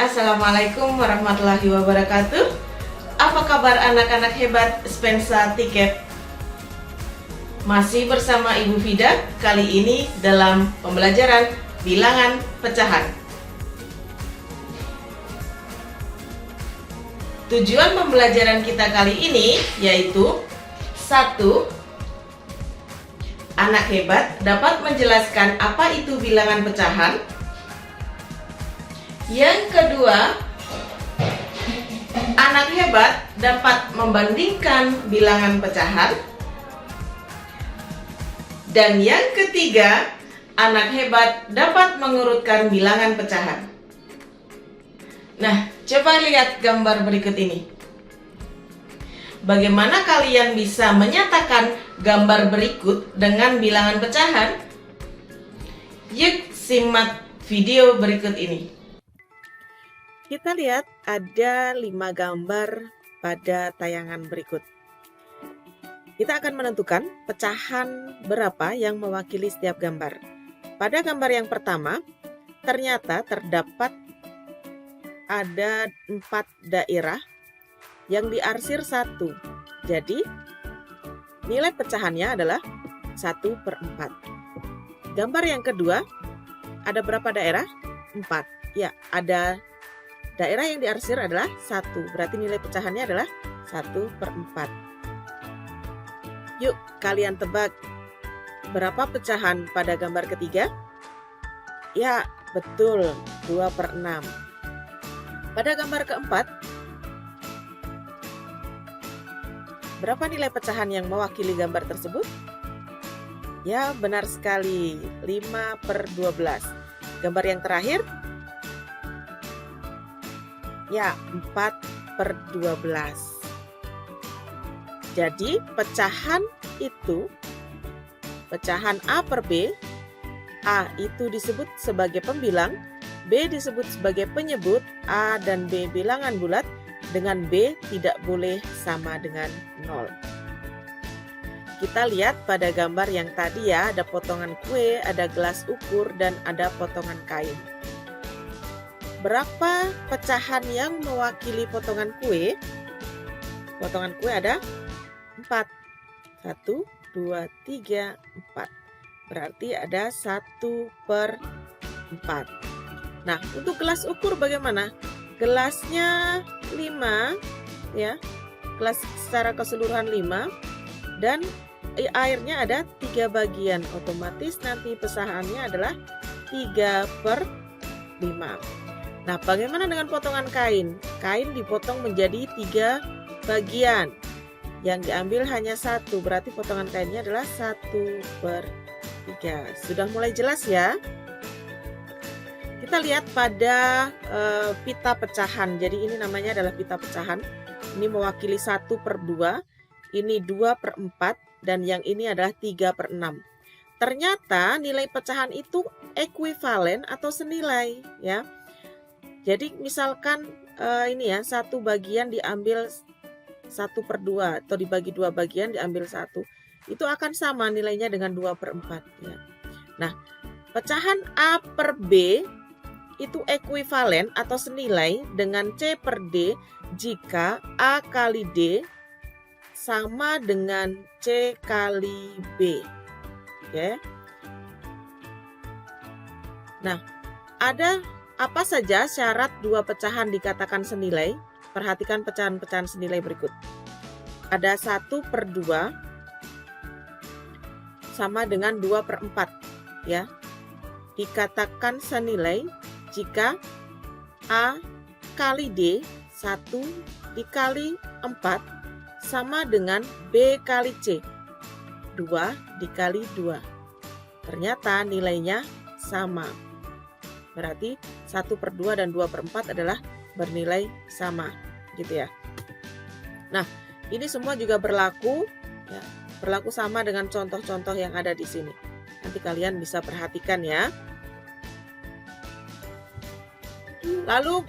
Assalamualaikum warahmatullahi wabarakatuh. Apa kabar anak-anak hebat Spensa Tiket? Masih bersama Ibu Vida, kali ini dalam pembelajaran bilangan pecahan. Tujuan pembelajaran kita kali ini yaitu 1. Anak hebat dapat menjelaskan apa itu bilangan pecahan. Yang kedua, anak hebat dapat membandingkan bilangan pecahan. Dan yang ketiga, anak hebat dapat mengurutkan bilangan pecahan. Nah, coba lihat gambar berikut ini. Bagaimana kalian bisa menyatakan gambar berikut dengan bilangan pecahan? Yuk simak video berikut ini. Kita lihat ada 5 gambar pada tayangan berikut. Kita akan menentukan pecahan berapa yang mewakili setiap gambar. Pada gambar yang pertama, ternyata terdapat ada 4 daerah yang diarsir 1. Jadi, nilai pecahannya adalah 1/4. Gambar yang kedua, ada berapa daerah? 4. Ya, ada daerah yang diarsir adalah 1, berarti nilai pecahannya adalah 1/4. Yuk, kalian tebak berapa pecahan pada gambar ketiga? Ya, betul, 2/6. Pada gambar keempat, berapa nilai pecahan yang mewakili gambar tersebut? Ya, benar sekali, 5/12. Gambar yang terakhir, ya, 4/12. Jadi pecahan itu, pecahan A per B, A itu disebut sebagai pembilang, B disebut sebagai penyebut, A dan B bilangan bulat, dengan B tidak boleh sama dengan 0. Kita lihat pada gambar yang tadi ya, ada potongan kue, ada gelas ukur, dan ada potongan kain. Berapa pecahan yang mewakili potongan kue? Potongan kue ada 4. 1, 2, 3, 4. Berarti ada 1/4. Nah, untuk gelas ukur bagaimana? Gelasnya 5, ya. Gelas secara keseluruhan 5 dan airnya ada 3 bagian. Otomatis nanti pecahannya adalah 3/5. Nah, bagaimana dengan potongan kain? Kain dipotong menjadi 3 bagian. Yang diambil hanya 1, berarti potongan kainnya adalah 1/3. Sudah mulai jelas ya? Kita lihat pada pita pecahan. Jadi ini namanya adalah pita pecahan. Ini mewakili 1/2, ini 2/4, dan yang ini adalah 3/6. Ternyata nilai pecahan itu ekuivalen atau senilai ya. Jadi misalkan ini ya, 1 bagian diambil 1/2 atau dibagi 2 bagian diambil 1. Itu akan sama nilainya dengan 2/4 ya. Nah, pecahan A per B itu ekuivalen atau senilai dengan C per D jika A kali D sama dengan C kali B. Oke. Nah, ada apa saja syarat 2 pecahan dikatakan senilai? Perhatikan pecahan-pecahan senilai berikut. Ada 1/2 sama dengan 2/4 ya. Dikatakan senilai jika A kali D 1 dikali 4 sama dengan B kali C 2 dikali 2. Ternyata nilainya sama. Berarti 1/2 dan 2/4 adalah bernilai sama, gitu ya. Nah, ini semua juga berlaku ya, berlaku sama dengan contoh-contoh yang ada di sini. Nanti kalian bisa perhatikan ya. Lalu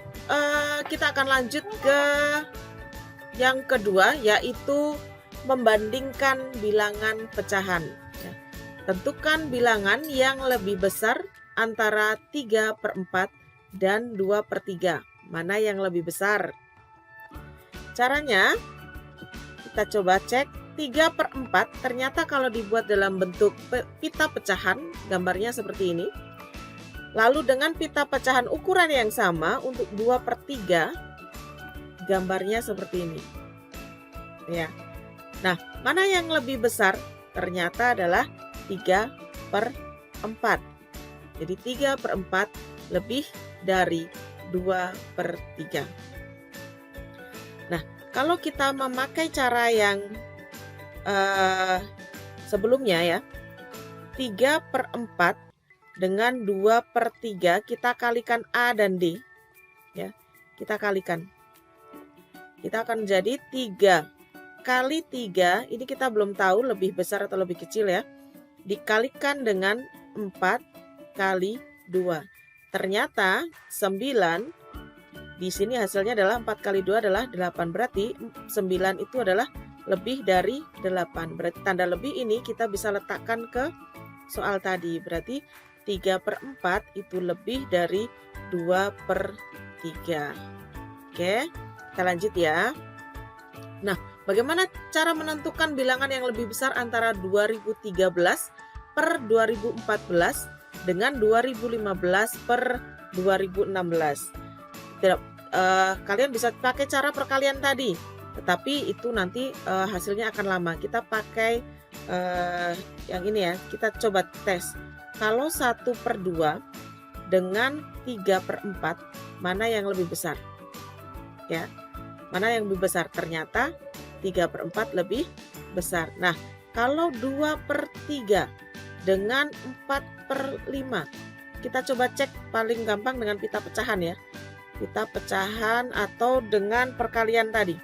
kita akan lanjut ke yang kedua, yaitu membandingkan bilangan pecahan. Ya. Tentukan bilangan yang lebih besar antara 3/4 dan 2/3. mana yang lebih besar. Caranya, kita coba cek 3/4 ternyata kalau dibuat dalam bentuk pita pecahan, gambarnya seperti ini. Lalu dengan pita pecahan ukuran yang sama untuk 2/3, gambarnya seperti ini. Ya. Nah, mana yang lebih besar? Ternyata adalah 3/4. Jadi 3/4 lebih dari 2/3. Nah, kalau kita memakai cara yang sebelumnya ya, 3/4 dengan 2/3 kita kalikan A dan D. Ya, kita kalikan. Kita akan jadi 3 kali 3, ini kita belum tahu lebih besar atau lebih kecil ya. Dikalikan dengan 4 kali 2. Ternyata 9, di sini hasilnya adalah 4 kali 2 adalah 8. Berarti 9 itu adalah lebih dari 8. Berarti tanda lebih ini kita bisa letakkan ke soal tadi. Berarti 3/4 itu lebih dari 2/3. Oke, kita lanjut ya. Nah, bagaimana cara menentukan bilangan yang lebih besar antara 2013 per 2014 dengan 2015 per 2016? Kalian bisa pakai cara perkalian tadi, tetapi itu nanti hasilnya akan lama. Kita pakai yang ini ya, kita coba tes. Kalau 1/2 dengan 3/4, mana yang lebih besar? Ya, mana yang lebih besar? Ternyata 3/4 lebih besar. Nah, kalau 2/3 dengan 4/5, kita coba cek paling gampang dengan pita pecahan ya. Pita pecahan atau dengan perkalian tadi.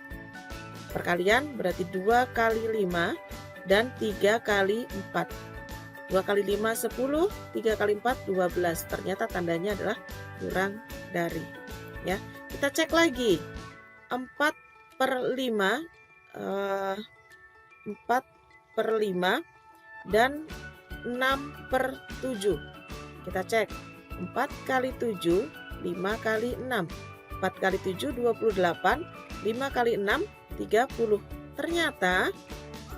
Perkalian berarti 2 kali 5 dan 3 kali 4. 2 kali 5 10, 3 kali 4 12. Ternyata tandanya adalah kurang dari. Ya, kita cek lagi. 4/5 dan 6/7. Kita cek 4 kali 7, 5 kali 6. 4 kali 7 28, 5 kali 6 30. Ternyata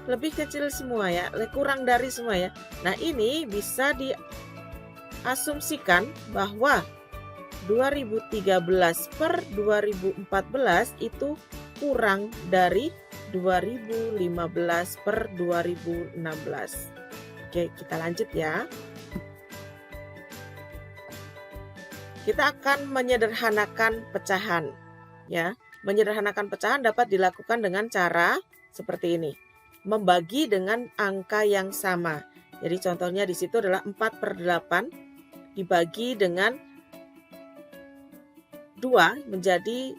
lebih kecil semua ya, kurang dari semua ya. Nah, ini bisa diasumsikan bahwa 2013 per 2014 itu kurang dari 2015 per 2016. Oke, kita lanjut ya. Kita akan menyederhanakan pecahan ya. Menyederhanakan pecahan dapat dilakukan dengan cara seperti ini. Membagi dengan angka yang sama. Jadi contohnya di situ adalah 4/8 dibagi dengan 2 menjadi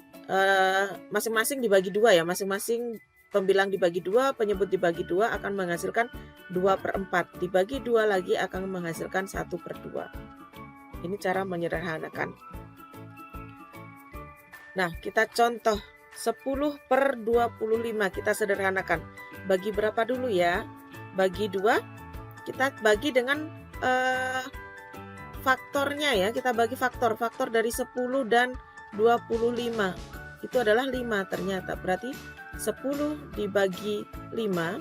masing-masing dibagi 2 ya. Masing-masing pembilang dibagi 2, penyebut dibagi 2 akan menghasilkan 2/4. Dibagi 2 lagi akan menghasilkan 1/2. Ini cara menyederhanakan. Nah, kita contoh 10/25 kita sederhanakan. Bagi berapa dulu ya? Bagi 2, kita bagi dengan faktornya ya. Kita bagi faktor dari 10 dan 25. Itu adalah 5 ternyata. Berarti 10 dibagi 5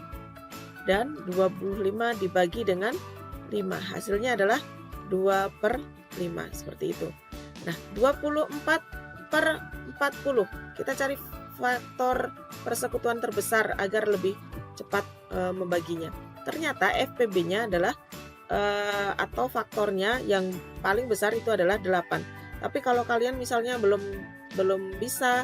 dan 25 dibagi dengan 5. Hasilnya adalah 2/5 seperti itu. Nah, 24/40. Kita cari faktor persekutuan terbesar agar lebih cepat membaginya. Ternyata FPB-nya adalah atau faktornya yang paling besar itu adalah 8. Tapi kalau kalian misalnya belum bisa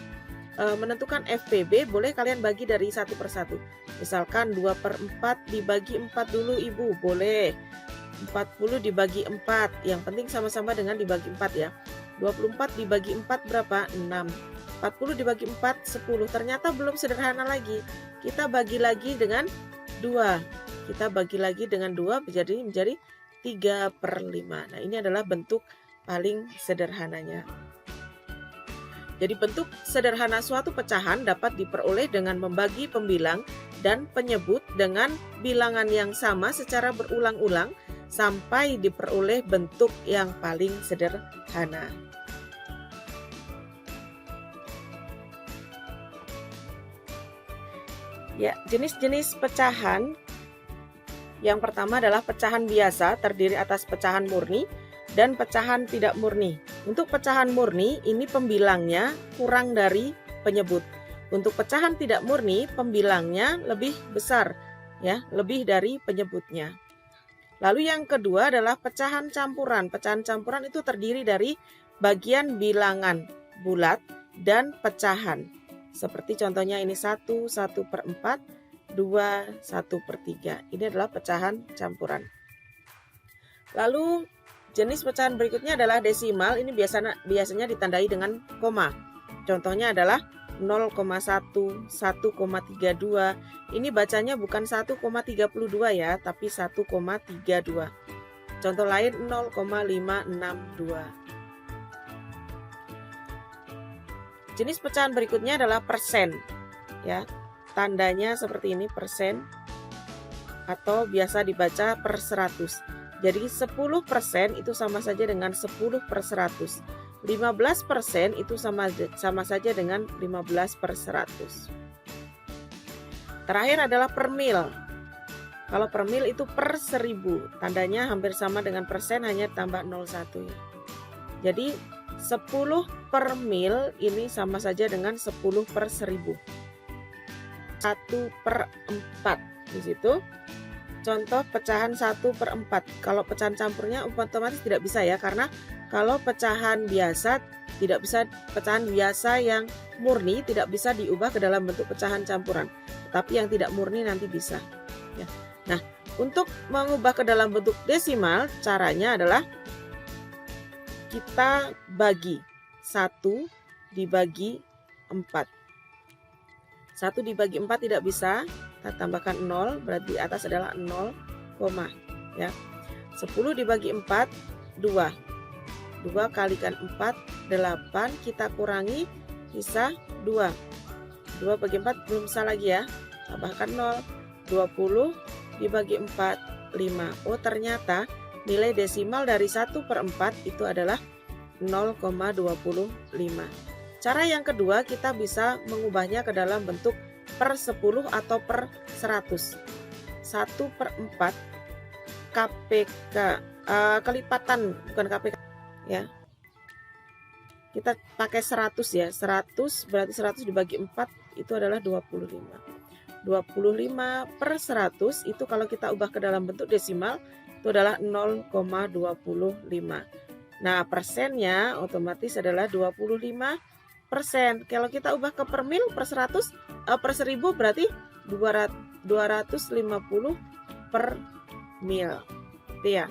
menentukan FPB, boleh kalian bagi dari satu persatu. Misalkan 2/4 dibagi 4 dulu Ibu, boleh. 40 dibagi 4, yang penting sama-sama dengan dibagi 4 ya. 24 dibagi 4 berapa? 6. 40 dibagi 4, 10. Ternyata belum sederhana lagi. Kita bagi lagi dengan 2. Kita bagi lagi dengan 2 menjadi 3/5. Nah, ini adalah bentuk paling sederhananya. Jadi bentuk sederhana suatu pecahan dapat diperoleh dengan membagi pembilang dan penyebut dengan bilangan yang sama secara berulang-ulang sampai diperoleh bentuk yang paling sederhana. Ya, jenis-jenis pecahan. Yang pertama adalah pecahan biasa, terdiri atas pecahan murni dan pecahan tidak murni. Untuk pecahan murni, ini pembilangnya kurang dari penyebut. Untuk pecahan tidak murni, pembilangnya lebih besar, ya, lebih dari penyebutnya. Lalu yang kedua adalah pecahan campuran. Pecahan campuran itu terdiri dari bagian bilangan bulat dan pecahan. Seperti contohnya ini 1, 1/4, 2, 1/3. Ini adalah pecahan campuran. Lalu jenis pecahan berikutnya adalah desimal. Ini biasanya ditandai dengan koma. Contohnya adalah 0,1, 1,32. Ini bacanya bukan 1,32 ya, tapi 1,32. Contoh lain 0,562. Jenis pecahan berikutnya adalah persen. Ya, tandanya seperti ini, persen, atau biasa dibaca per 100. Jadi 10% itu sama saja dengan 10/100. 15% itu sama saja dengan 15/100. Terakhir adalah per mil. Kalau per mil itu per 1000. Tandanya hampir sama dengan persen, hanya tambah 01 ya. Jadi 10 per mil ini sama saja dengan 10/1000. 1/4 di situ. Contoh pecahan 1/4. Kalau pecahan campurnya otomatis tidak bisa ya, karena kalau pecahan biasa tidak bisa, pecahan biasa yang murni tidak bisa diubah ke dalam bentuk pecahan campuran. Tapi yang tidak murni nanti bisa. Ya. Nah, untuk mengubah ke dalam bentuk desimal, caranya adalah kita bagi 1 dibagi 4. 1 dibagi 4 tidak bisa, kita tambahkan 0, berarti di atas adalah 0, ya. 10 dibagi 4, 2. 2 kalikan 4, 8, kita kurangi, sisa 2. 2 bagi 4 belum bisa lagi ya, tambahkan 0. 20 dibagi 4, 5. Oh, ternyata nilai desimal dari 1/4 itu adalah 0,25. Cara yang kedua, kita bisa mengubahnya ke dalam bentuk per 10 atau per 100. 1/4 KPK, kelipatan, bukan KPK ya. Kita pakai 100 ya. 100 berarti 100 dibagi 4 itu adalah 25. 25/100 itu kalau kita ubah ke dalam bentuk desimal itu adalah 0,25. Nah, persennya otomatis adalah 25%. Kalau kita ubah ke per mil, per 100, per 1000 berarti 250 per mil. Itu ya.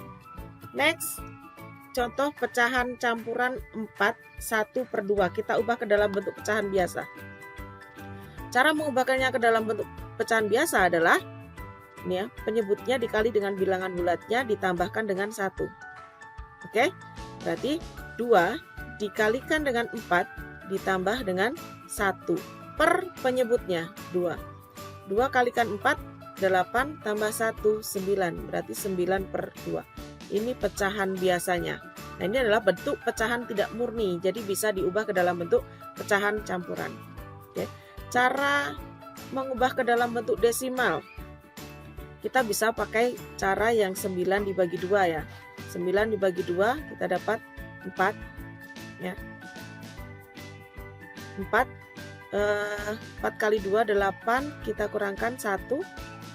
Next, contoh pecahan campuran 4, 1/2. Kita ubah ke dalam bentuk pecahan biasa. Cara mengubahkannya ke dalam bentuk pecahan biasa adalah ini ya, penyebutnya dikali dengan bilangan bulatnya ditambahkan dengan 1. Oke? Berarti 2 dikalikan dengan 4 ditambah dengan 1 per penyebutnya 2. 2 kalikan 4, 8 tambah 1, 9. Berarti 9/2. Ini pecahan biasanya. Nah, ini adalah bentuk pecahan tidak murni. Jadi bisa diubah ke dalam bentuk pecahan campuran. Oke. Cara mengubah ke dalam bentuk desimal, kita bisa pakai cara yang 9 dibagi 2 ya. 9 dibagi 2 kita dapat 4 ya. 4 kali 2 8, kita kurangkan 1,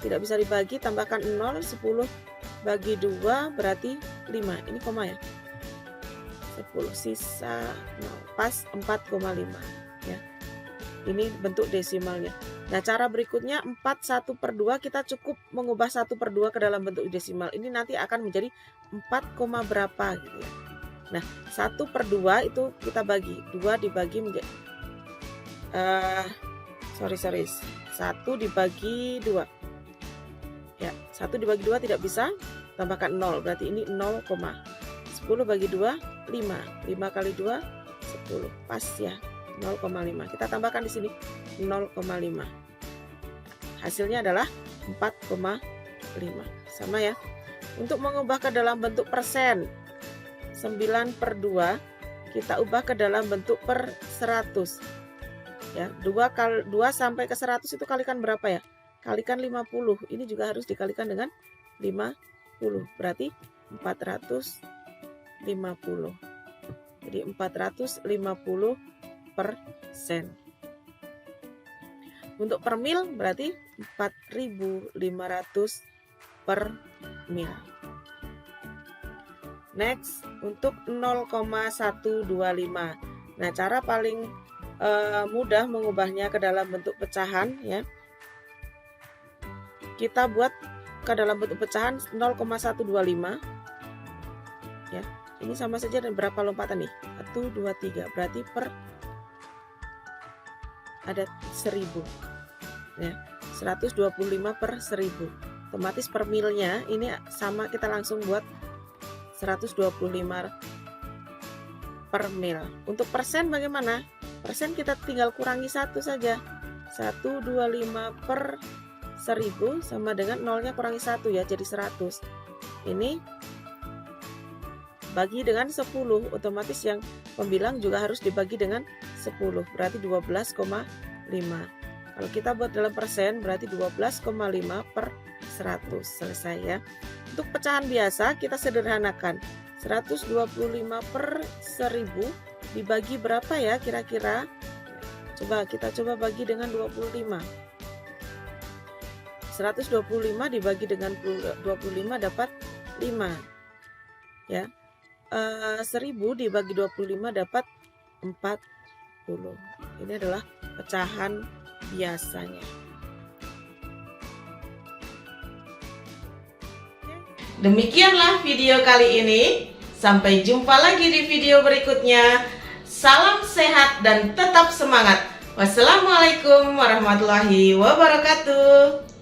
tidak bisa dibagi, tambahkan 0, 10 bagi 2 berarti 5. Ini koma ya. 10 sisa 0, pas 4,5 ya. Ini bentuk desimalnya. Nah, cara berikutnya 4 1/2, kita cukup mengubah 1/2 ke dalam bentuk desimal. Ini nanti akan menjadi 4, berapa gitu ya. Nah, 1/2 itu kita bagi 2 dibagi menjadi 1 dibagi 2 ya. 1 dibagi 2 tidak bisa, tambahkan 0, berarti ini 0, 10 bagi 2 5, 5 kali 2 10, pas ya. 0,5. Kita tambahkan di sini 0,5. Hasilnya adalah 4,5. Sama ya. Untuk mengubah ke dalam bentuk persen, 9/2 kita ubah ke dalam bentuk per 100. Ya, 2 sampai ke 100 itu kalikan berapa ya? kalikan 50. Ini juga harus dikalikan dengan 50. Berarti 450. Jadi 450%. Untuk per mil berarti 4.500 per mil. Next, untuk 0,125. Nah, cara paling mudah mengubahnya ke dalam bentuk pecahan ya. Kita buat ke dalam bentuk pecahan 0,125 ya. Ini sama saja dan berapa lompatan nih? 1 2 3. Berarti per ada 1000 ya. 125 per 1000. Otomatis per milnya ini sama, kita langsung buat 125 per mil. Untuk persen bagaimana? Persen kita tinggal kurangi 1 saja. 125 per 1000 sama dengan nolnya kurangi 1 ya, jadi 100. Ini bagi dengan 10, otomatis yang pembilang juga harus dibagi dengan 10, berarti 12,5. Kalau kita buat dalam persen berarti 12,5 per 100. Selesai ya. Untuk pecahan biasa kita sederhanakan. 125 per 1000 dibagi berapa ya kira-kira? Kita coba bagi dengan 25. 125 dibagi dengan 25 dapat 5 ya. 1000 dibagi 25 dapat 40. Ini adalah pecahan biasanya. Demikianlah video kali ini. Sampai jumpa lagi di video berikutnya. Salam sehat dan tetap semangat. Wassalamualaikum warahmatullahi wabarakatuh.